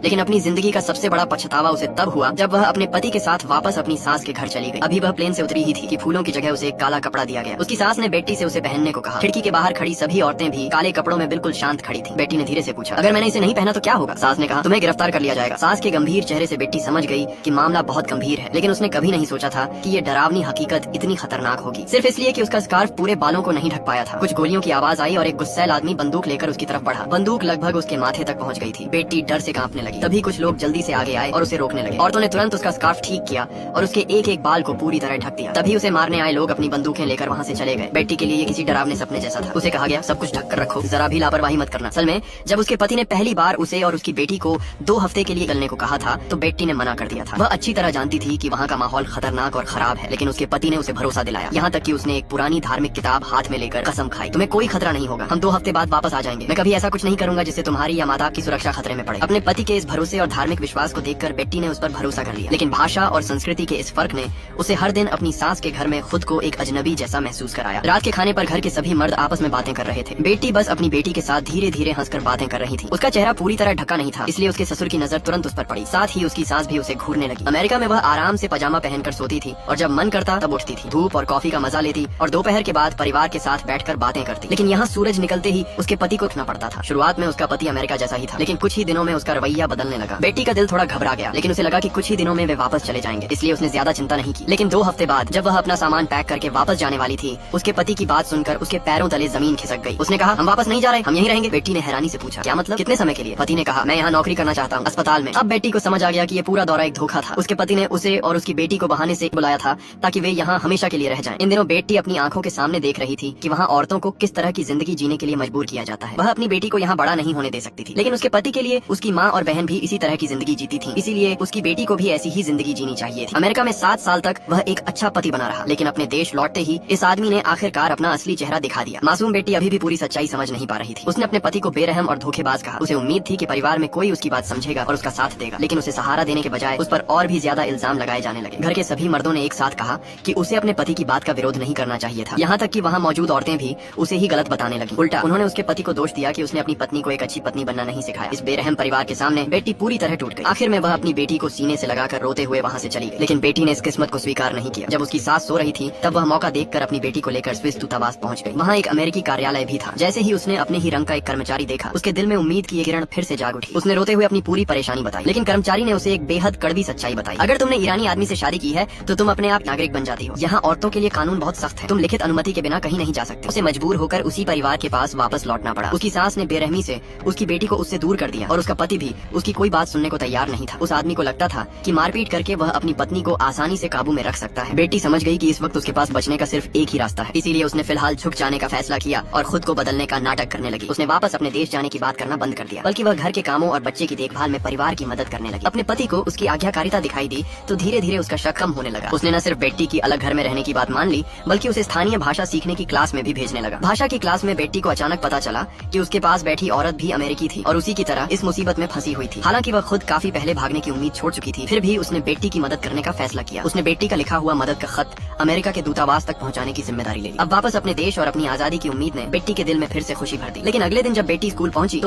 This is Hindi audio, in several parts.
लेकिन अपनी जिंदगी का सबसे बड़ा पछतावा उसे तब हुआ जब वह अपने पति के साथ वापस अपनी सास के घर चली गई। अभी वह प्लेन से उतरी ही थी कि फूलों की जगह उसे एक काला कपड़ा दिया गया। उसकी सास ने बेटी से उसे पहनने को कहा। खिड़की के बाहर खड़ी सभी औरतें भी काले कपड़ों में बिल्कुल शांत खड़ी थी। बेटी ने धीरे से पूछा, अगर मैंने इसे नहीं पहना तो क्या होगा? सास ने कहा, तुम्हें गिरफ्तार कर लिया जाएगा। सास के गंभीर चेहरे से बेटी समझ गई कि मामला बहुत गंभीर है, लेकिन उसने कभी नहीं सोचा था कि ये डरावनी हकीकत इतनी खतरनाक होगी, सिर्फ इसलिए कि उसका स्कार्फ पूरे बालों को नहीं ढक पाया था। कुछ गोलियों की आवाज आई और एक गुस्सैल आदमी बंदूक लेकर उसकी तरफ बढ़ा। बंदूक लगभग उसके माथे तक पहुंच गई थी। बेटी डर से कांपने लगी। तभी कुछ लोग जल्दी से आगे आए और उसे रोकने लगे। औरतों ने तुरंत उसका स्कार्फ ठीक किया और उसके एक एक बाल को पूरी तरह ढक दिया। तभी उसे मारने आए लोग अपनी बंदूकें लेकर वहाँ से चले गए। बेटी के लिए ये किसी डरावने सपने जैसा था। उसे कहा गया, सब कुछ ढक कर रखो, जरा भी लापरवाही मत करना। असल में जब उसके पति ने पहली बार उसे और उसकी बेटी को 2 हफ्ते के लिए निकलने को कहा था तो बेटी ने मना कर दिया था। वह अच्छी तरह जानती थी कि वहाँ का माहौल खतरनाक और खराब है, लेकिन उसके पति ने उसे भरोसा दिलाया। यहाँ तक कि उसने एक पुरानी धार्मिक किताब हाथ में लेकर कसम खाई, तुम्हें कोई खतरा नहीं होगा, हम 2 हफ्ते बाद वापस आ जाएंगे। मैं कभी ऐसा कुछ नहीं करूंगा जिससे तुम्हारी या माता की सुरक्षा खतरे में पड़े। अपने पति के इस भरोसे और धार्मिक विश्वास को देखकर बेटी ने उस पर भरोसा कर लिया। लेकिन भाषा और संस्कृति के इस फर्क ने उसे हर दिन अपनी सास के घर में खुद को एक अजनबी जैसा महसूस कराया। रात के खाने पर घर के सभी मर्द आपस में बातें कर रहे थे। बेटी बस अपनी बेटी के साथ धीरे धीरे हंसकर बातें कर रही थी। उसका चेहरा पूरी तरह ढका नहीं था, इसलिए उसके ससुर की नजर तुरंत उस पर पड़ी। साथ ही उसकी सास भी उसे घूरने लगी। अमेरिका में वह आराम से पजामा पहनकर सोती थी और जब मन करता तब उठती थी, धूप और कॉफी का मजा लेती और दोपहर के बाद परिवार के साथ बैठकर बातें करती। लेकिन यहाँ सूरज निकलते ही उसके पति को उठना पड़ता था। शुरुआत में उसका पति अमेरिका जैसा ही था, लेकिन कुछ ही दिनों में उसका रवैया बदलने लगा। बेटी का दिल थोड़ा घबरा गया, लेकिन उसे लगा कि कुछ ही दिनों में वे वापस चले जाएंगे, इसलिए उसने ज्यादा चिंता नहीं की। लेकिन 2 हफ्ते बाद जब वह अपना सामान पैक करके वापस जाने वाली थी, उसके पति की बात सुनकर उसके पैरों तले जमीन खिसक गई। उसने कहा, हम वापस नहीं जा रहे, हम यहीं रहेंगे। बेटी ने हैरानी से पूछा, क्या मतलब, कितने समय के लिए? पति ने कहा, मैं यहाँ नौकरी करना चाहता हूँ, अस्पताल में। अब बेटी को समझ आ गया कि ये पूरा दौरा एक धोखा था। उसके पति ने उसे और उसकी बेटी को बहाने से बुलाया था ताकि वे यहाँ हमेशा के लिए रह जाएं। इन दिनों बेटी अपनी आंखों के सामने देख रही थी कि वहाँ औरतों को किस तरह की जिंदगी जीने के लिए मजबूर किया जाता है। वह अपनी बेटी को यहाँ बड़ा नहीं होने दे सकती थी, लेकिन उसके पति के लिए उसकी माँ और बहन भी इसी तरह की जिंदगी जीती थी, इसीलिए उसकी बेटी को भी ऐसी ही जिंदगी जीनी चाहिए थी। अमेरिका में 7 साल तक वह एक अच्छा पति बना रहा, लेकिन अपने देश लौटते ही इस आदमी ने आखिरकार अपना असली चेहरा दिखा दिया। मासूम बेटी अभी भी पूरी सच्चाई समझ नहीं पा रही थी। उसने अपने पति को बेरहम और धोखेबाज कहा। उसे उम्मीद थी कि परिवार में कोई उसकी बात समझेगा और उसका साथ देगा, लेकिन उसे सहारा देने के बजाय उस पर और भी ज्यादा इल्जाम लगाए जाने लगे। घर के सभी मर्दों ने एक साथ कहा कि उसे अपने पति की बात का विरोध नहीं करना चाहिए था। यहाँ तक कि वहाँ मौजूद औरतें भी उसे ही गलत बताने लगी। उल्टा उन्होंने उसके पति को दोष दिया कि उसने अपनी पत्नी को एक अच्छी पत्नी बनना नहीं सिखाया। इस बेरहम परिवार के सामने बेटी पूरी तरह टूट गई। आखिर में वह अपनी बेटी को सीने से लगाकर रोते हुए वहाँ से चली गई, लेकिन बेटी ने इस किस्मत को स्वीकार नहीं किया। जब उसकी सास सो रही थी तब वह मौका देखकर अपनी बेटी को लेकर स्विस दूतावास पहुंच गई। वहाँ एक अमेरिकी कार्यालय भी था। जैसे ही उसने अपने ही रंग का एक कर्मचारी देखा, उसके दिल में उम्मीद की एक किरण फिर से जाग उठी। उसने रोते हुए अपनी पूरी परेशानी बताई, लेकिन कर्मचारी ने उसे एक बेहद कड़वी सच्चाई बताई। अगर तुमने ईरानी आदमी से शादी की है तो तुम अपने आप नागरिक बन जाती हो। यहाँ औरतों के लिए कानून बहुत सख्त है, तुम लिखित अनुमति के बिना कहीं नहीं जा सकते। उसे मजबूर होकर उसी परिवार के पास वापस लौटना पड़ा। उसकी सास ने बेरहमी से उसकी बेटी को उससे दूर कर दिया और उसका पति भी उसकी कोई बात सुनने को तैयार नहीं था। उस आदमी को लगता था कि मारपीट करके वह अपनी पत्नी को आसानी से काबू में रख सकता है। बेटी समझ गई कि इस वक्त उसके पास बचने का सिर्फ एक ही रास्ता है, इसीलिए उसने फिलहाल झुक जाने का फैसला किया और खुद को बदलने का नाटक करने लगी। उसने वापस अपने देश जाने की बात करना बंद कर दिया, बल्कि वह घर के कामों और बच्चे की देखभाल में परिवार की मदद करने लगी। अपने पति को उसकी आज्ञाकारिता दिखाई दी तो धीरे धीरे उसका शक कम होने लगा। उसने न सिर्फ बेटी की अलग घर में रहने की बात मान ली, बल्कि उसे स्थानीय भाषा सीखने की क्लास में भी भेजने लगा। भाषा की क्लास में बेटी को अचानक पता चला कि उसके पास बैठी औरत भी अमेरिकी थी और उसी की तरह इस मुसीबत में फंसी हुई थी। हालांकि वह खुद काफी पहले भागने की उम्मीद छोड़ चुकी थी, फिर भी उसने बेटी की मदद करने का फैसला किया। उसने बेटी का लिखा हुआ मदद का खत अमेरिका के दूतावास तक पहुंचाने की जिम्मेदारी ले ली। अब वापस अपने देश और अपनी आजादी की उम्मीद ने बेटी के दिल में फिर से खुशी भर दी। लेकिन अगले दिन जब बेटी स्कूल पहुंची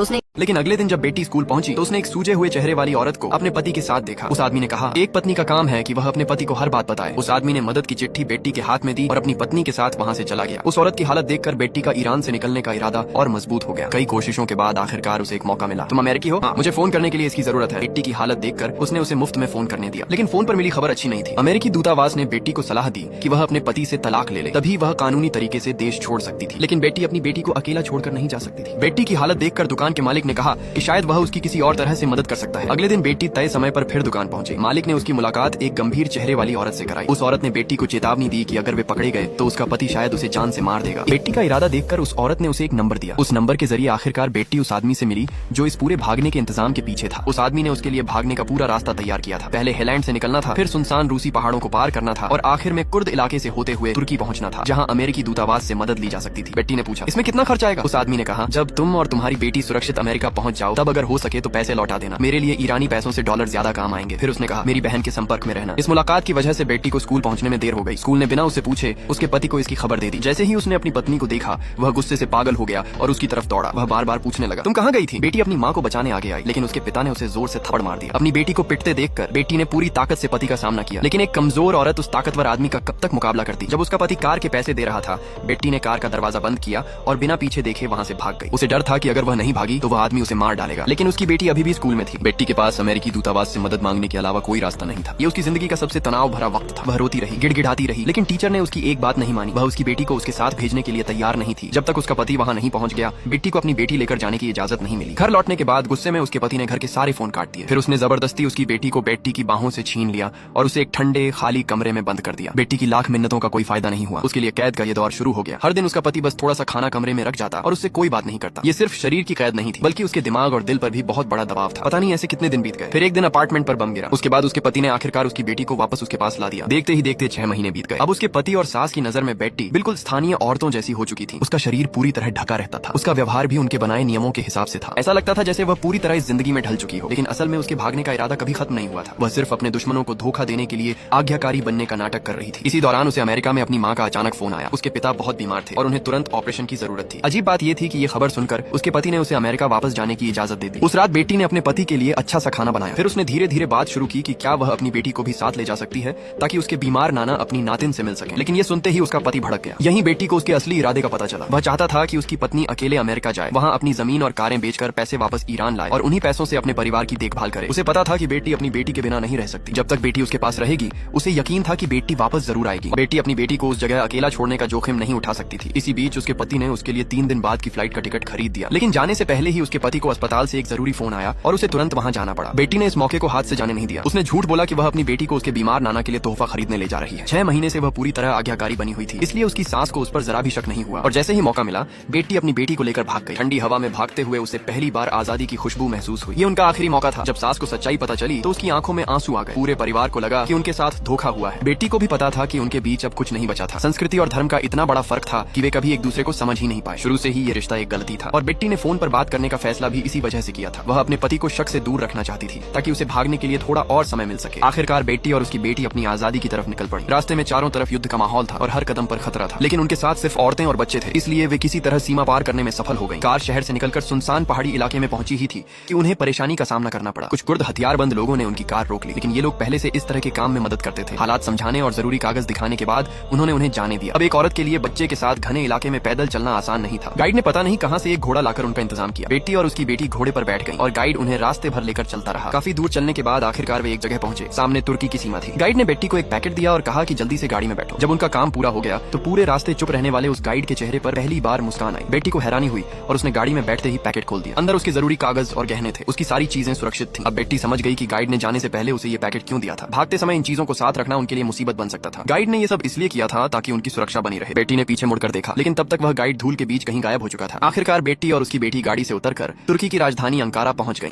तो उसने एक सूजे हुए चेहरे वाली औरत को अपने पति के साथ देखा। उस आदमी ने कहा, एक पत्नी का काम है कि वह अपने पति को हर बात बताए। उस आदमी ने मदद की चिट्ठी बेटी के हाथ में दी और अपनी पत्नी के साथ वहाँ से चला गया। उस औरत की हालत देखकर बेटी का ईरान से निकलने का इरादा और मजबूत हो गया। कई कोशिशों के बाद आखिरकार उसे एक मौका मिला। तुम अमेरिकी हो? मुझे फोन करने के लिए इसकी जरूरत है। बेटी की हालत देखकर उसने उसे मुफ्त में फोन करने दिया, लेकिन फोन पर मिली खबर अच्छी नहीं थी। अमेरिकी दूतावास ने बेटी को सलाह दी कि वह अपने पति से तलाक ले ले, तभी वह कानूनी तरीके से देश छोड़ सकती थी। लेकिन बेटी अपनी बेटी को अकेला छोड़कर नहीं जा सकती थी। बेटी की हालत देखकर दुकान के मालिक ने कहा कि शायद वह उसकी किसी और तरह से मदद कर सकता है। अगले दिन बेटी तय समय पर फिर दुकान पहुंची। मालिक ने उसकी मुलाकात एक गंभीर चेहरे वाली औरत से कराई। उस औरत ने बेटी को चेतावनी दी कि अगर वे पकड़े गए तो उसका पति शायद उसे जान से मार देगा। बेटी का इरादा देखकर उस औरत ने उसे एक नंबर दिया। उस नंबर के जरिए आखिरकार बेटी उस आदमी से मिली जो इस पूरे भागने के इंतजाम के पीछे था। उस आदमी ने उसके लिए भागने का पूरा रास्ता तैयार किया था। पहले हेलैंड से निकलना था, फिर सुनसान रूसी पहाड़ों को पार करना था और आखिर में कुर्द इलाके से होते हुए तुर्की पहुंचना था, जहां अमेरिकी दूतावास से मदद ली जा सकती थी। बेटी ने पूछा, इसमें कितना खर्च आएगा? उस आदमी ने कहा, जब तुम और तुम्हारी बेटी सुरक्षित अमेरिका अमेरिका पहुंच जाओ, तब अगर हो सके तो पैसे लौटा देना, मेरे लिए ईरानी पैसों से डॉलर ज्यादा काम आएंगे। फिर उसने कहा मेरी बहन के संपर्क में रहना। इस मुलाकात की वजह से बेटी को स्कूल पहुंचने में देर हो गई। स्कूल ने बिना उसे पूछे उसके पति को इसकी खबर दे दी। जैसे ही उसने अपनी पत्नी को देखा वह गुस्से से पागल हो गया और उसकी तरफ दौड़ा। वह बार बार पूछने लगा तुम कहाँ गई थी? बेटी अपनी माँ को बचाने आगे आई, लेकिन उसके पिता ने उसे जोर से थप्पड़ मार दिया। अपनी बेटी को पिटते देखकर बेटी ने पूरी ताकत से पति का सामना किया, लेकिन एक कमजोर औरत उस ताकतवर आदमी का कब तक मुकाबला करती। जब उसका पति कार के पैसे दे रहा था, बेटी ने कार का दरवाजा बंद किया और बिना पीछे देखे वहाँ से भाग गई। उसे डर था कि अगर वह नहीं भागी तो वह आदमी उसे मार डालेगा, लेकिन उसकी बेटी अभी भी स्कूल में थी। बेटी के पास अमेरिकी दूतावास से मदद मांगने के अलावा कोई रास्ता नहीं था। ये उसकी जिंदगी का सबसे तनाव भरा वक्त था। वह रोती रही, गिड़गिड़ाती रही, लेकिन टीचर ने उसकी एक बात नहीं मानी। वह उसकी बेटी को उसके साथ भेजने के लिए तैयार नहीं थी। जब तक उसका पति वहाँ नहीं पहुँच गया, बेटी को अपनी बेटी लेकर जाने की इजाजत नहीं मिली। घर लौटने के बाद गुस्से में उसके पति ने घर के सारे फोन काट दिए। फिर उसने जबरदस्ती उसकी बेटी को बेटी की बाहों से छीन लिया और उसे एक ठंडे खाली कमरे में बंद कर दिया। बेटी की लाख मिन्नतों का कोई फायदा नहीं हुआ। उसके लिए कैद का ये दौर शुरू हो गया। हर दिन उसका पति बस थोड़ा सा खाना कमरे में रख जाता और उससे कोई बात नहीं करता। ये सिर्फ शरीर की कैद नहीं थी, बल्कि उसके दिमाग और दिल पर भी बहुत बड़ा दबाव था। पता नहीं ऐसे कितने दिन बीत गए। फिर एक दिन अपार्टमेंट पर बम गिरा। उसके बाद उसके पति ने आखिरकार उसकी बेटी को वापस उसके पास ला दिया। देखते ही देखते 6 महीने बीत गए। अब उसके पति और सास की नजर में बेटी बिल्कुल स्थानीय औरतों जैसी हो चुकी थी। उसका शरीर पूरी तरह ढका रहता था। उसका व्यवहार भी उनके बनाए नियमों के हिसाब से था। ऐसा लगता था जैसे वह पूरी तरह इस जिंदगी में ढल चुकी हो, लेकिन असल में उसके भागने का इरादा कभी खत्म नहीं हुआ था। वह सिर्फ अपने दुश्मनों को धोखा देने के लिए आज्ञाकारी बनने का नाटक कर रही थी। इसी दौरान उसे अमेरिका में अपनी माँ का अचानक फोन आया। उसके पिता बहुत बीमार थे और उन्हें तुरंत ऑपरेशन की जरूरत थी। अजीब बात यह थी कि ये खबर सुनकर उसके पति ने उसे अमेरिका वापस जाने की इजाजत दे दी। उस रात बेटी ने अपने पति के लिए अच्छा सा खाना बनाया। फिर उसने धीरे धीरे बात शुरू की कि क्या वह अपनी बेटी को भी साथ ले जा सकती है ताकि उसके बीमार नाना अपनी नातिन से मिल सके। लेकिन ये सुनते ही उसका पति भड़क गया। यही बेटी को उसके असली इरादे का पता चला। वह चाहता था कि उसकी पत्नी अकेले अमेरिका जाए, वहाँ अपनी जमीन और कारें बेचकर पैसे वापस ईरान लाए और उन्हीं पैसों से अपने परिवार की देखभाल करे। उसे पता था कि बेटी अपनी बेटी के बिना नहीं रह सकती। जब तक बेटी उसके पास रहेगी उसे यकीन था कि बेटी वापस जरूर आएगी। बेटी अपनी बेटी को उस जगह अकेला छोड़ने का जोखिम नहीं उठा सकती थी। इसी बीच उसके पति ने उसके लिए 3 दिन बाद की फ्लाइट का टिकट खरीद दिया, लेकिन जाने से पहले ही उसके पति को अस्पताल से एक जरूरी फोन आया और उसे तुरंत वहाँ जाना पड़ा। बेटी ने इस मौके को हाथ से जाने नहीं दिया। उसने झूठ बोला कि वह अपनी बेटी को उसके बीमार नाना के लिए तोहफा खरीदने ले जा रही है। 6 महीने से वह पूरी तरह आज्ञाकारी बनी हुई थी, इसलिए उसकी सास को उस पर जरा भी शक नहीं हुआ और जैसे ही मौका मिला बेटी अपनी बेटी को लेकर भाग गई। ठंडी हवा में भागते हुए उसे पहली बार आजादी की खुशबू महसूस हुई। ये उनका आखिरी मौका था। जब सास को सच्चाई पता चली तो उसकी आंखों में आंसू आ गए। पूरे परिवार को लगा कि उनके साथ धोखा हुआ है। बेटी को भी पता था कि उनके बीच अब कुछ नहीं बचा था। संस्कृति और धर्म का इतना बड़ा फर्क था कि वे कभी एक दूसरे को समझ ही नहीं पाए। शुरू से ही ये रिश्ता एक गलती था और बेटी ने फोन पर बात करने का फैसला भी इसी वजह से किया था। वह अपने पति को शक से दूर रखना चाहती थी ताकि उसे भागने के लिए थोड़ा और समय मिल सके। आखिरकार बेटी और उसकी बेटी अपनी आजादी की तरफ निकल पड़ी। रास्ते में चारों तरफ युद्ध का माहौल था और हर कदम पर खतरा था, लेकिन उनके साथ सिर्फ औरतें और बच्चे थे, इसलिए वे किसी तरह सीमा पार करने में सफल हो गई। कार शहर से निकलकर सुनसान पहाड़ी इलाके में पहुंची ही थी कि उन्हें परेशानी का सामना करना पड़ा। कुछ कुर्द हथियारबंद लोगों ने उनकी कार रोक ली, लेकिन ये लोग पहले से इस तरह के काम में मदद करते थे। हालात समझाने और जरूरी कागज दिखाने के बाद उन्होंने उन्हें जाने दिया। अब एक औरत के लिए बच्चे के साथ घने इलाके में पैदल चलना आसान नहीं था। गाइड ने पता नहीं कहां से एक घोड़ा लाकर उनका इंतजाम किया। बेटी और उसकी बेटी घोड़े पर बैठ गई और गाइड उन्हें रास्ते भर लेकर चलता रहा। काफी दूर चलने के बाद आखिरकार वे एक जगह पहुंचे। सामने तुर्की की सीमा थी। गाइड ने बेटी को एक पैकेट दिया और कहा कि जल्दी से गाड़ी में बैठो। जब उनका काम पूरा हो गया तो पूरे रास्ते चुप रहने वाले उस गाइड के चेहरे पर पहली बार मुस्कान आई। बेटी को हैरानी हुई और उसने गाड़ी में बैठते ही पैकेट खोल दिया। अंदर उसके जरूरी कागज और गहने थे। उसकी सारी चीजें सुरक्षित थी। अब बेटी समझ गई कि गाइड ने जाने से पहले उसे ये पैकेट क्यों दिया था। भागते समय इन चीजों को साथ रखना उनके लिए मुसीबत बन सकता था। गाइड ने ये सब इसलिए किया था ताकि उनकी सुरक्षा बनी रहे। बेटी ने पीछे मुड़कर देखा, लेकिन तब तक वह गाइड धूल के बीच कहीं गायब हो चुका था। आखिरकार बेटी और उसकी बेटी गाड़ी से उतरकर तुर्की की राजधानी अंकारा पहुंच गई।